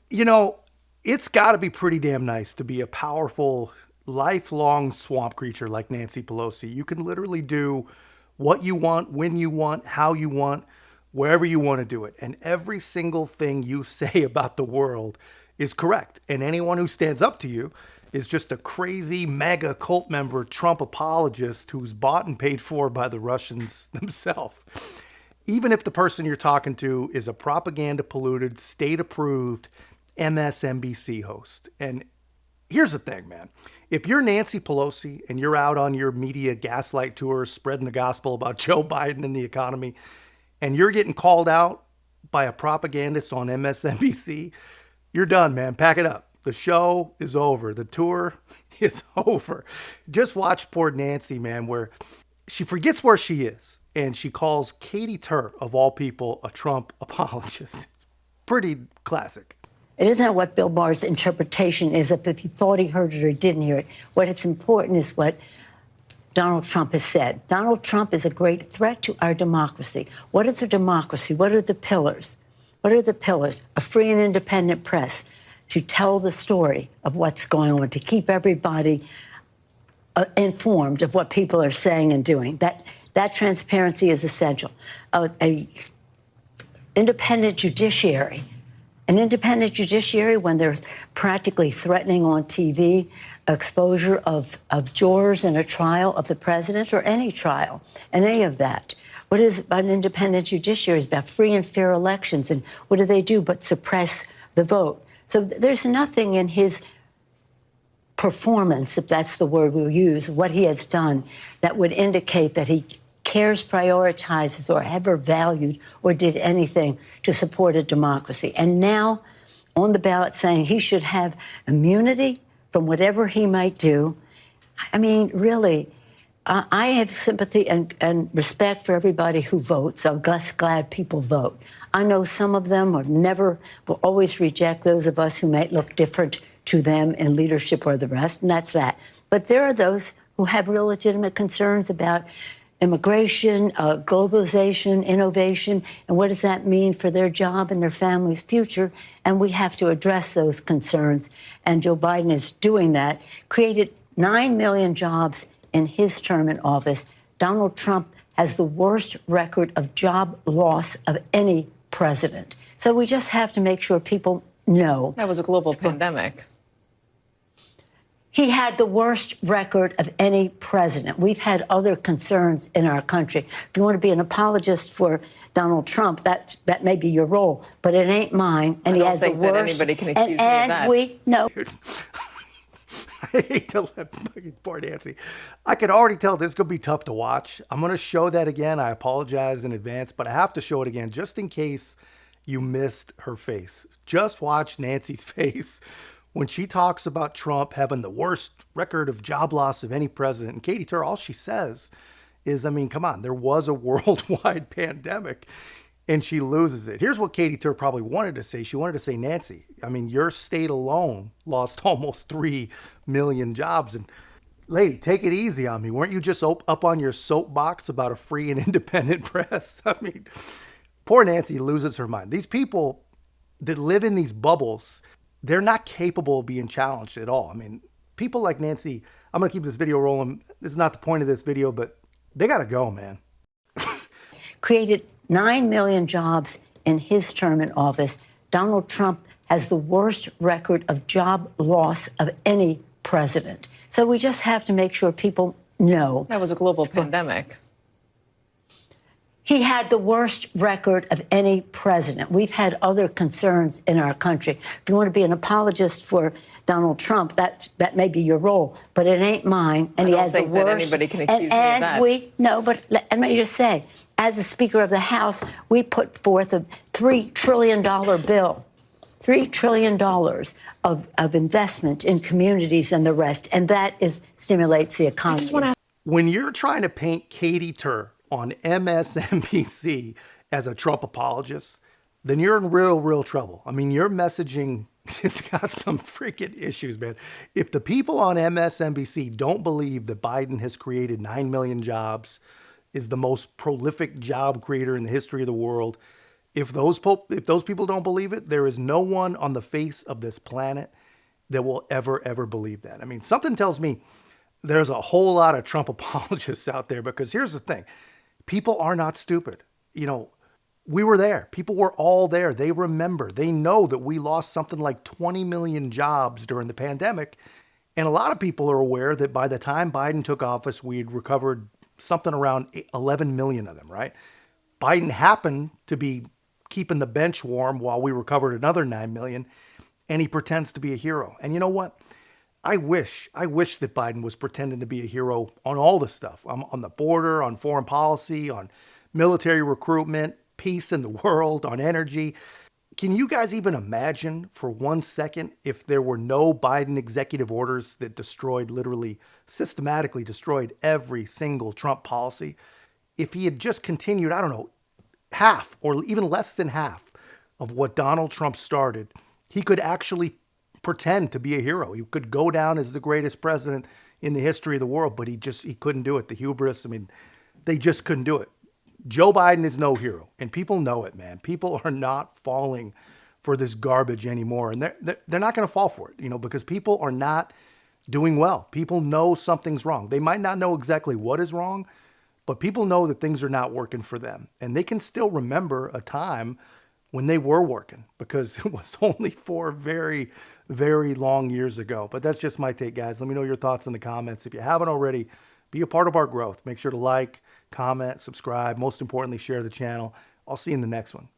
You know, it's got to be pretty damn nice to be a powerful, lifelong swamp creature like Nancy Pelosi. You can literally do what you want, when you want, how you want, wherever you want to do it. And every single thing you say about the world is correct. And anyone who stands up to you is just a crazy mega cult member Trump apologist who's bought and paid for by the Russians themselves. Even if the person you're talking to is a propaganda polluted, state approved MSNBC host. And here's the thing, man. If you're Nancy Pelosi and you're out on your media gaslight tour spreading the gospel about Joe Biden and the economy, and you're getting called out by a propagandist on MSNBC, you're done, man. Pack it up. The show is over. The tour is over. Just watch poor Nancy, man, where she forgets where she is and she calls Katie Tur, of all people, a Trump apologist. Pretty classic. It isn't what Bill Barr's interpretation is if he thought he heard it or didn't hear it. What it's important is what Donald Trump has said. Donald Trump is a great threat to our democracy. What is a democracy? What are the pillars? What are the pillars? A free and independent press to tell the story of what's going on, to keep everybody informed of what people are saying and doing. That transparency is essential. A independent judiciary. An independent judiciary, when they're practically threatening on TV exposure of jurors in a trial of the president or any trial, and any of that. What is an independent judiciary? It's about free and fair elections. And what do they do but suppress the vote? So there's nothing in his performance, if that's the word we'll use, what he has done, that would indicate that he cares, prioritizes, or ever valued or did anything to support a democracy. And now on the ballot saying he should have immunity from whatever he might do. I mean, really, I have sympathy and respect for everybody who votes. I'm just glad people vote. I know some of them will always reject those of us who may look different to them in leadership or the rest, and that's that. But there are those who have real legitimate concerns about immigration, globalization, innovation, and what does that mean for their job and their family's future? And we have to address those concerns. And Joe Biden is doing that, created 9 million jobs in his term in office. Donald Trump has the worst record of job loss of any president. So we just have to make sure people know. That was a global pandemic. He had the worst record of any president. We've had other concerns in our country. If you want to be an apologist for Donald Trump, that may be your role, but it ain't mine. And I he don't has think the that worst. anybody can accuse me of that. We know. I hate to let fucking poor Nancy. I can already tell this is going to be tough to watch. I'm going to show that again. I apologize in advance, but I have to show it again just in case you missed her face. Just watch Nancy's face when she talks about Trump having the worst record of job loss of any president. And Katie Tur, all she says is, I mean, come on, there was a worldwide pandemic and she loses it. Here's what Katie Tur probably wanted to say. She wanted to say, Nancy, I mean, your state alone lost almost 3 million jobs. And lady, take it easy on me. Weren't you just up on your soapbox about a free and independent press? I mean, poor Nancy loses her mind. These people that live in these bubbles, they're not capable of being challenged at all. I mean, people like Nancy, I'm going to keep this video rolling. This is not the point of this video, but they got to go, man. Created 9 million jobs in his term in office. Donald Trump has the worst record of job loss of any president. So we just have to make sure people know. That was a global pandemic. He had the worst record of any president. We've had other concerns in our country. If you want to be an apologist for Donald Trump, that may be your role, but it ain't mine. And he has the worst. I don't think that anybody can accuse me of that. No, but let me just say, as a Speaker of the House, we put forth a $3 trillion bill. $3 trillion of investment in communities and the rest, and that stimulates the economy. When you're trying to paint Katie Tur on MSNBC as a Trump apologist, then you're in real trouble. I mean, your messaging, it's got some freaking issues, man. If the people on MSNBC don't believe that Biden has created 9 million jobs, is the most prolific job creator in the history of the world, If those people don't believe it, there is no one on the face of this planet that will ever believe that. I mean, something tells me there's a whole lot of Trump apologists out there, because here's the thing. People are not stupid. You know, we were there. People were all there. They remember. They know that we lost something like 20 million jobs during the pandemic. And a lot of people are aware that by the time Biden took office, we'd recovered something around 11 million of them, right? Biden happened to be keeping the bench warm while we recovered another 9 million, and he pretends to be a hero. And you know what? I wish that Biden was pretending to be a hero on all this stuff, on the border, on foreign policy, on military recruitment, peace in the world, on energy. Can you guys even imagine for 1 second if there were no Biden executive orders that literally systematically destroyed every single Trump policy? If he had just continued, I don't know, half or even less than half of what Donald Trump started, he could actually pretend to be a hero. He could go down as the greatest president in the history of the world, but he couldn't do it. The hubris, I mean, they just couldn't do it. Joe Biden is no hero, and people know it, man. People are not falling for this garbage anymore, and they're not going to fall for it, you know, because people are not doing well. People know something's wrong. They might not know exactly what is wrong, but people know that things are not working for them, and they can still remember a time when they were working, because it was only 4 very, very long years ago. But that's just my take, guys. Let me know your thoughts in the comments. If you haven't already, be a part of our growth. Make sure to like, comment, subscribe. Most importantly, share the channel. I'll see you in the next one.